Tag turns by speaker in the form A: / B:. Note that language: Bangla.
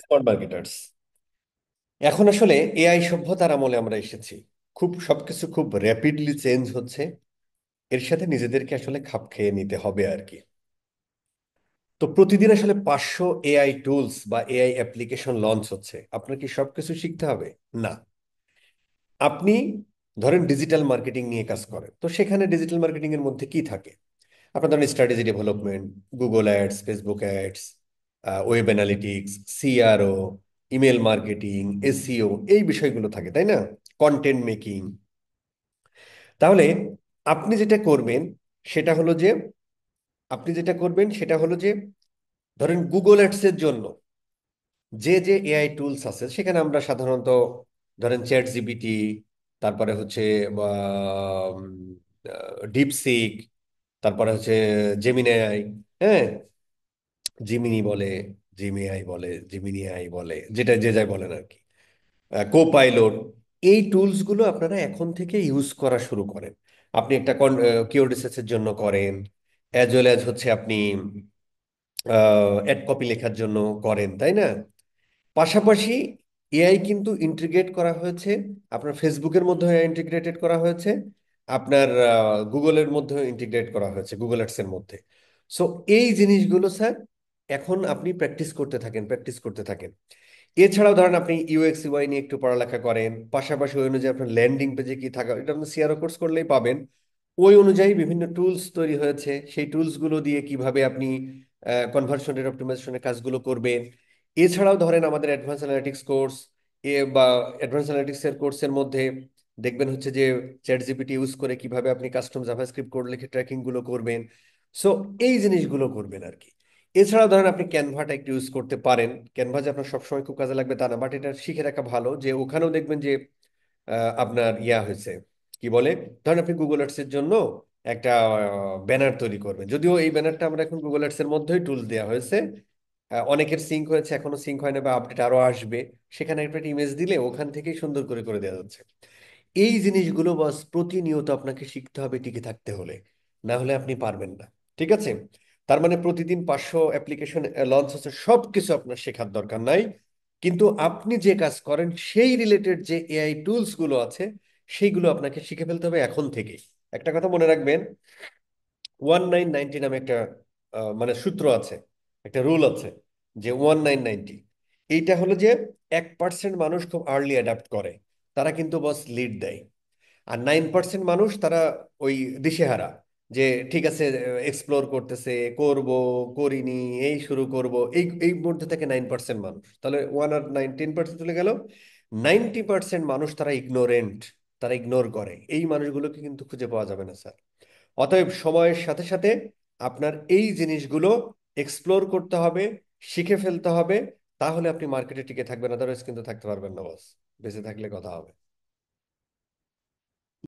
A: Smart marketers. এখন আসলে এআই সভ্যতার আমলে আমরা এসেছি। সবকিছু খুব র্যাপিডলি চেঞ্জ হচ্ছে। এর সাথে নিজেদেরকে আসলে খাপ খেয়ে নিতে হবে আর কি। তো প্রতিদিন আসলে 500 এআই টুলস বা এআই অ্যাপ্লিকেশন লঞ্চ হচ্ছে। আপনার কি সবকিছু শিখতে হবে? না। আপনি ধরেন ডিজিটাল মার্কেটিং নিয়ে কাজ করেন, তো সেখানে ডিজিটাল মার্কেটিং এর মধ্যে কি থাকে? আপনার ধরেন strategy development, Google ads, Facebook ads, web analytics, CRO, email marketing, SEO, এই বিষয়গুলো থাকে, তাই না? Content making. তাহলে আপনি যেটা করবেন সেটা হলো যে আপনি যেটা করবেন সেটা হলো যে ধরেন গুগল অ্যাডস এর জন্য যে যে এআই টুলস আছে সেখানে আমরা সাধারণত ধরেন চ্যাট জিপিটি, তারপরে হচ্ছে ডিপসিক, তারপরে হচ্ছে জেমিনি আই, হ্যাঁ, জিমিনি বলে, জিমিআই বলে, জিমিনি আই বলে, যেটা যে যাই বলেন আর কি, কোপাইলট, এই টুলস গুলো আপনারা এখন থেকে ইউজ করা শুরু করেন। আপনি একটা কিওয়ার্ড রিসার্চের জন্য করেন, অ্যাজ ওয়েল অ্যাজ হচ্ছে আপনি অ্যাড কপি লেখার জন্য করেন, তাই না? পাশাপাশি এআই কিন্তু ইন্টিগ্রেট করা হয়েছে, আপনার ফেসবুকের মধ্যে ইন্টিগ্রেটেড করা হয়েছে, আপনার গুগলের মধ্যে ইন্টিগ্রেট করা হয়েছে, গুগল অ্যাডস এর মধ্যে। সো এই জিনিসগুলো স্যার এখন আপনি প্র্যাকটিস করতে থাকেন, প্র্যাকটিস করতে থাকেন। এছাড়াও ধরেন আপনি ইউএক্স ইউআই নিয়ে একটু পড়ালেখা করেন, পাশাপাশি ওই অনুযায়ী আপনার ল্যান্ডিং পেজে কি থাকা, এটা আপনি সিআরও কোর্স করলেই পাবেন। ওই অনুযায়ী বিভিন্ন টুলস তৈরি হয়েছে, সেই টুলসগুলো দিয়ে কিভাবে আপনি কনভার্সন রেট অপটিমাইজেশনের কাজগুলো করবেন। এছাড়াও ধরেন আমাদের অ্যাডভান্স অ্যানালিটিক্স কোর্স বা অ্যাডভান্স অ্যানালিটিক্স এর কোর্সের মধ্যে দেখবেন হচ্ছে যে চ্যাট জিপিটি ইউজ করে কিভাবে আপনি কাস্টম জাভাস্ক্রিপ্ট কোড লিখে ট্র্যাকিং গুলো করবেন। সো এই জিনিসগুলো করবেন আর কি। এছাড়াও ধরেন আপনি ক্যানভাটা একটু ইউজ করতে পারেন। ক্যানভা যে আপনার সবসময় খুব কাজে লাগবে তা না, বাট এটা শিখে রাখা ভালো যে ওখানেও দেখবেন যে আপনার ইয়া হয়েছে, কি বলে, ধরেন আপনি গুগল অ্যাডস এর জন্য একটা ব্যানার তৈরি করবেন, যদিও এই ব্যানারটা আমরা এখন গুগল অ্যাডস এর মধ্যেই টুল দেওয়া হয়েছে। অনেকের সিঙ্ক হয়েছে, এখনো সিঙ্ক হয় না বা আপডেট আরো আসবে। সেখানে একটা ইমেজ দিলে ওখান থেকেই সুন্দর করে করে দেওয়া যাচ্ছে। এই জিনিসগুলো বাস প্রতিনিয়ত আপনাকে শিখতে হবে টিকে থাকতে হলে, না হলে আপনি পারবেন না। ঠিক আছে? তার মানে প্রতিদিন 500 অ্যাপ্লিকেশন লঞ্চ হচ্ছে, সব কিছু আপনার শেখার দরকার নাই। কিন্তু আপনি যে কাজ করেন সেই রিলেটেড যে এআই টুলস গুলো আছে সেইগুলো আপনাকে শিখে ফেলতে হবে এখন থেকেই। একটা কথা মনে রাখবেন, 1990 নামে একটা মানে সূত্র আছে, একটা রুল আছে, যে 1990, এইটা হলো যে 1% মানুষ খুব আর্লি অ্যাডাপ্ট করে, তারা কিন্তু বস লিড দেয়। আর 9% মানুষ তারা ওই দিশেহারা, যে ঠিক আছে এক্সপ্লোর করতেছে, করব, করিনি, এই শুরু করব, এই এই মধ্যে থেকে 9% মানুষ, তাহলে ওয়ান আর 10% চলে গেল। 90% মানুষ তারা ইগনোরেন্ট, তারা ইগনোর করে, এই মানুষগুলোকে কিন্তু খুঁজে পাওয়া যাবে না স্যার। অতএব সময়ের সাথে সাথে আপনার এই জিনিসগুলো এক্সপ্লোর করতে হবে, শিখে ফেলতে হবে। তাহলে আপনি মার্কেটে টিকে থাকবেন, আদারওয়াইজ কিন্তু থাকতে পারবেন না বস। বেঁচে থাকলে কথা হবে।